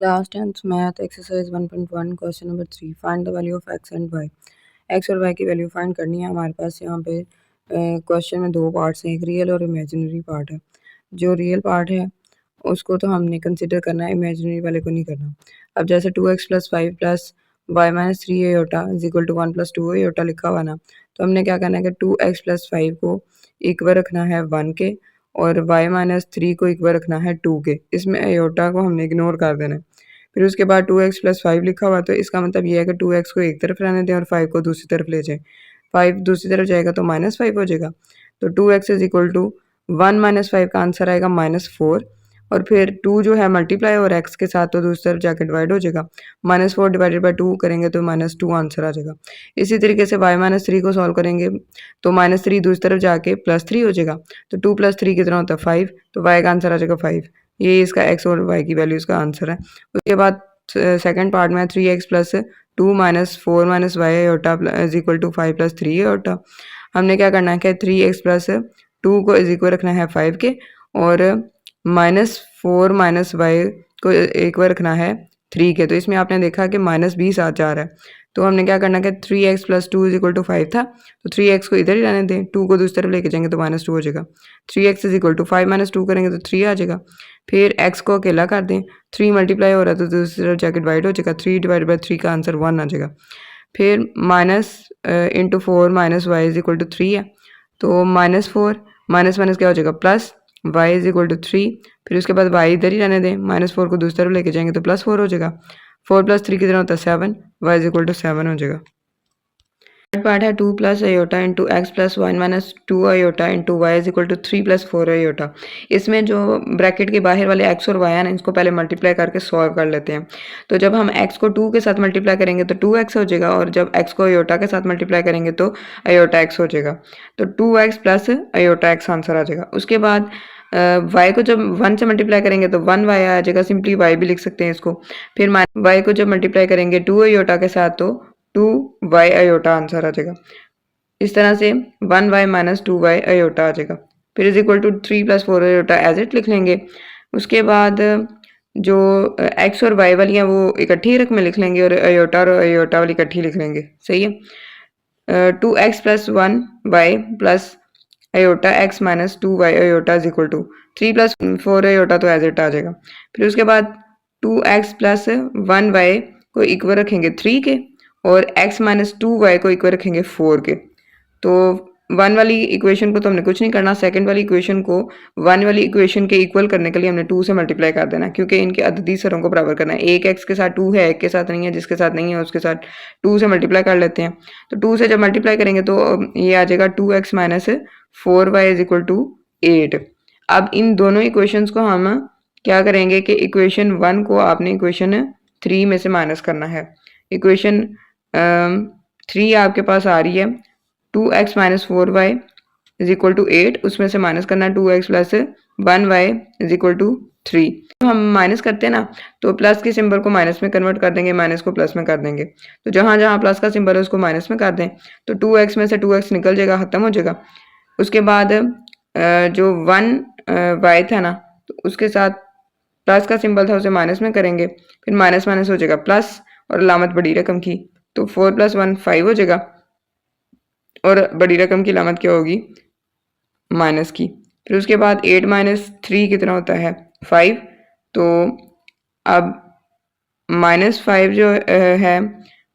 Class 10th Math Exercise 1.1 Question number 3 Find the value of x and y। x और y की value find करनी है। हमारे पास यहाँ पे क्वेश्चन में दो पार्ट्स हैं, एक रियल और इमेजिनरी पार्ट है। जो रियल पार्ट है उसको तो हमने कंसिडर करना है, इमेजिनरी वाले को नहीं करना। अब जैसे 2x plus 5 plus y minus 3 iota is equal to 1 plus 2 iota लिखा हुआ ना, तो हमने क्या करना है कि 2x प्लस 5 को इक्वल रखना है 1 के और y माइनस 3 को इक्वल रखना है 2 के। इसमें एयोटा को हमने इग्नोर कर देना है। फिर उसके बाद 2x प्लस 5 लिखा हुआ, तो इसका मतलब ये है कि 2x को एक तरफ रहने दें और 5 को दूसरी तरफ ले जाएं। 5 दूसरी तरफ जाएगा तो -5 हो जाएगा। तो 2x is equal to 1 minus 5 का आंसर आएगा -4 और फिर 2 जो है मल्टीप्लाई और x के साथ तो दूसरी तरफ जाकर डिवाइड हो जाएगा। -4 डिवाइडेड बाई 2 करेंगे तो -2 आंसर आ जाएगा। इसी तरीके से y माइनस 3 को सॉल्व करेंगे तो -3 दूसरी तरफ जाके +3 हो जाएगा। तो 2 + 3 कितना होता है 5, तो y का आंसर आ जाएगा 5। ये इसका x और y की वैल्यूज़ का आंसर है। उसके बाद सेकंड पार्ट में 3x plus 2 minus 4 minus y iota is equal to 5 plus 3 iota. हमने क्या करना है कि 3x प्लस 2 को इज इक्वल रखना है 5 के और -4 माइनस वाई को इक्वल रखना है 3 के। तो इसमें आपने देखा कि -20 आ जा रहा है। तो हमने क्या करना है कि 3x plus 2 is equal to 5 था, तो 3x को इधर ही रहने दें, 2 को दूसरी तरफ लेके जाएंगे तो -2 हो जाएगा। 3x is equal to 5 minus 2 करेंगे तो 3 आ जाएगा। फिर x को अकेला कर दें, 3 मल्टीप्लाई हो रहा है तो दूसरी तरफ जाके डिवाइड हो जाएगा। 3 डिवाइड बाई 3 का आंसर 1 आ जाएगा। फिर minus into 4 minus y is equal to 3 है, तो -4 माइनस माइनस क्या हो जाएगा plus y is equal to 3। फिर उसके बाद y इधर ही रहने दें, -4 को दूसरी तरफ लेके जाएंगे तो +4 हो जाएगा। 4 + 3 कितना होता है 7, y इज इक्वल टू 7 हो जाएगा। थर्ड पार्ट है 2 plus iota into x plus 1 minus 2 iota into y is equal to 3 plus 4 iota. इसमें जो ब्रैकेट के बाहर वाले x और y है ना, इसको पहले मल्टीप्लाई करके सॉल्व कर लेते हैं। तो जब हम x को 2 के साथ मल्टीप्लाई करेंगे तो 2x हो जाएगा और जब x को आयोटा के साथ मल्टीप्लाई करेंगे तो आयोटा x हो जाएगा। तो 2x plus iota x answer आ जाएगा। उसके बाद y को जब 1 से मल्टीप्लाई करेंगे तो 1y आ जाएगा, सिंपली y भी लिख सकते हैं इसको। फिर y को जब मल्टीप्लाई करेंगे 2 आयोटा के साथ तो 2y आयोटा आंसर आ जाएगा। इस तरह से 1y माइनस 2y आयोटा आ जाएगा। फिर is equal to 3 plus 4 iota as it लिख लेंगे। उसके बाद जो x और y वाली हैं वो इकट्ठी रकम में लिख लेंगे और आयोटा वाली इकट्ठी लिख लेंगे। सही है। 2x plus 1y plus iota x minus 2y iota is equal to 3 plus 4 iota तो एज इट आ जाएगा। फिर उसके बाद 2x प्लस 1y को इक्वल रखेंगे 3 के और x माइनस 2y को इक्वल रखेंगे 4 के। तो 1 वाली इक्वेशन को तो हमने कुछ नहीं करना, सेकंड वाली इक्वेशन को 1 वाली इक्वेशन के इक्वल करने के लिए हमने 2 से मल्टीप्लाई कर देना, क्योंकि इनके अददी सरों को बराबर करना है। एक x के साथ 2 है, एक के साथ नहीं है, जिसके साथ नहीं है उसके साथ 2 से मल्टीप्लाई कर लेते हैं। तो 2 से जब मल्टीप्लाई करेंगे तो ये आ जाएगा 2x minus 4y is equal to 8। अब इन दोनों इक्वेशंस को हम क्या करेंगे कि इक्वेशन 1 को आपने इक्वेशन 3 में से माइनस करना है। इक्वेशन 3 आपके पास आ रही है 2x minus 4y is equal to 8, उसमें से माइनस करना है 2x plus 1y is equal to 3। तो हम माइनस करते हैं ना, तो प्लस के सिंबल को माइनस में कन्वर्ट कर देंगे, माइनस को प्लस में कर देंगे। तो जहाँ जहाँ प्लस का सिंबल है उसको माइनस में कर दें, तो 2x में से 2x निकल जाएगा, ख़त्म हो जाएगा। उसके बाद जो 1y था ना, तो उसके साथ प्लस का सिंबल था उसे माइनस में करेंगे, फिर माइनस माइनस हो जाएगा प्लस और अलामत बड़ी रकम की, तो 4 + 1 5 हो जाएगा और बड़ी रकम की अलामत क्या होगी माइनस की। फिर उसके बाद 8 माइनस 3 कितना होता है 5। तो अब -5 जो है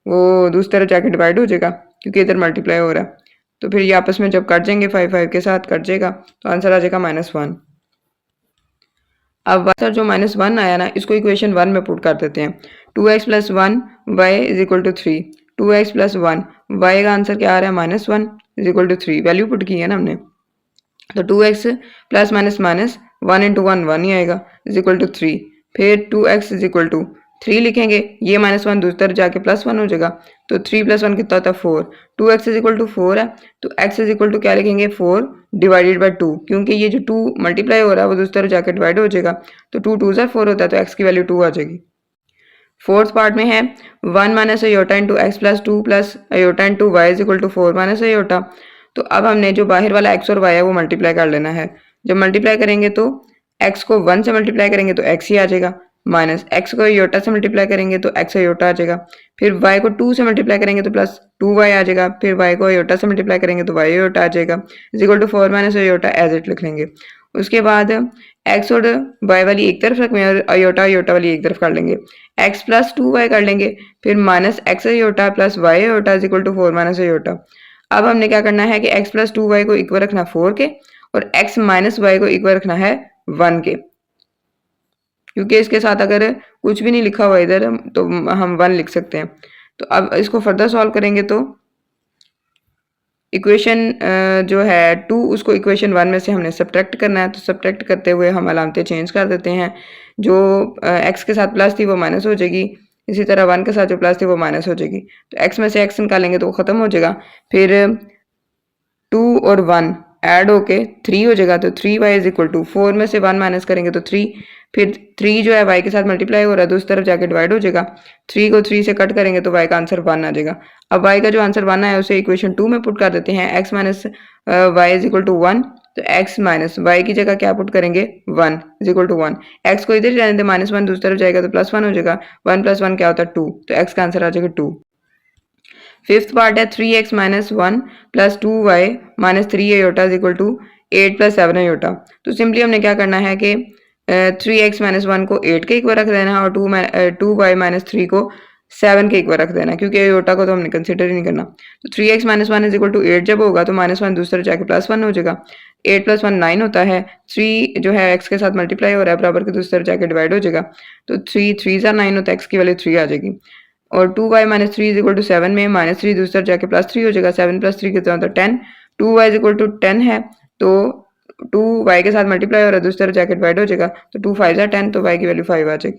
वो दूसरी तरफ जाके डिवाइड हो जाएगा क्योंकि इधर मल्टीप्लाई हो रहा है। तो फिर ये आपस में जब कट जाएंगे 5 के साथ कट जाएगा, तो आंसर आ जाएगा -1। अब आंसर जो -1 आया ना, इसको इक्वेशन 1 में पुट कर देते हैं। 2x plus 1 y is equal to 3, 2x plus 1 y का आंसर क्या आ रहा है -1 is equal to 3। Value put की है ना हमने, तो 2x plus minus minus 1 into 1 1 ही आएगा इज इक्वल टू 3। फिर 2x इज इक्वल टू 3 लिखेंगे, ये -1 दूसरी तरफ जाके +1 हो जाएगा, तो 3 + 1 कितना होता है 4। 2x इज इक्वल टू 4 है, तो x इज इक्वल टू क्या लिखेंगे 4 डिवाइडेड बाई 2, क्योंकि ये जो 2 मल्टीप्लाई हो रहा है वो दूसरी तरफ जाके डिवाइड हो जाएगा, तो 2 2 ज़ा 4 होता है, तो x की वैल्यू 2 आ जाएगी। फोर्थ पार्ट में है 1 minus iota into x plus 2 plus iota into y is equal to 4 minus iota. तो अब हमने जो बाहर वाला x और y है वो मल्टीप्लाई कर लेना है। जब मल्टीप्लाई करेंगे तो x को 1 से मल्टीप्लाई करेंगे तो x ही आ जाएगा, माइनस एक्स को योटा से मल्टीप्लाई करेंगे तो एक्स योटा आ जाएगा, फिर वाई को 2 से मल्टीप्लाई करेंगे तो प्लस 2y आ जाएगा, फिर वाई को योटा से मल्टीप्लाई करेंगे तो वाई योटा आ जाएगा is equal to 4 minus iota as it लिख लेंगे। उसके बाद एक्स और वाई वाली एक तरफ रखें और योटा योटा वाली एक तरफ कर लेंगे, एक्स प्लस 2y कर लेंगे, फिर minus x iota plus y iota is equal to 4 minus iota. अब हमने क्या करना है कि एक्स प्लस 2y को इक्वल रखना 4 के और एक्स माइनस वाई को इक्वल रखना है 1 के, क्योंकि इसके साथ अगर कुछ भी नहीं लिखा हुआ इधर तो हम 1 लिख सकते हैं। तो अब इसको फर्दर सॉल्व करेंगे तो इक्वेशन जो है 2 उसको इक्वेशन 1 में से हमने सब्ट्रैक्ट करना है, तो सब्ट्रैक्ट करते हुए हम अलामतें चेंज कर देते हैं। जो एक्स के साथ प्लस थी वो माइनस हो जाएगी, इसी तरह 1 के साथ जो प्लस थी वो माइनस हो जाएगी, तो एक्स में से एक्स निकालेंगे तो वो ख़त्म हो जाएगा, फिर 2 और 1 ऐड होके 3 हो जाएगा, तो 3y इज इक्वल टू 4 में से 1 माइनस करेंगे तो 3, फिर 3 जो है y के साथ मल्टीप्लाई हो रहा है तो उस तरफ जाके डिवाइड हो जाएगा, 3 को 3 से कट करेंगे तो y का आंसर 1 आ जाएगा। अब y का जो आंसर 1 है उसे इक्वेशन 2 में पुट कर देते हैं, x minus y is equal to 1, तो x माइनस वाई की जगह क्या पुट करेंगे 1 इज इक्वल टू 1, x को इधर ही रहने दें, -1 दूसरी तरफ जाएगा तो +1 हो जाएगा, 1 + 1 क्या होता है 2, तो x का आंसर आ जाएगा 2। फिफ्थ पार्ट है 3x minus 1 plus 2y minus 3 iota is equal to 8 plus 7 iota. तो सिंपली हमने क्या करना है कि 3x माइनस 1 को 8 के इक्वल रख देना है और 2y माइनस 3 को 7 के इक्वल रख देना है, क्योंकि आयोटा को तो हमने कंसिडर ही नहीं करना। तो 3x minus 1 is equal to 8 जब होगा तो -1 दूसरे जाके +1 हो जाएगा, 8 + 1 9 होता है, 3 जो है x के साथ मल्टीप्लाई हो रहा है बराबर के दूसरी तरफ जाके डिवाइड हो जाएगा, तो 3 3 9 होता है, x की वैल्यू 3 आ जाएगी, और 2y minus 3 is equal to 7 में -3 दूसरी तरफ जाके +3 हो जाएगा, 7 + 3 कितना होता है 10, 2y इज इक्वल टू 10 है तो 2y के साथ मल्टीप्लाई हो रहा है दूसरी तरफ जाके डिवाइड हो जाएगा, तो 2 5 10, तो y की वैल्यू 5 आ जाएगी।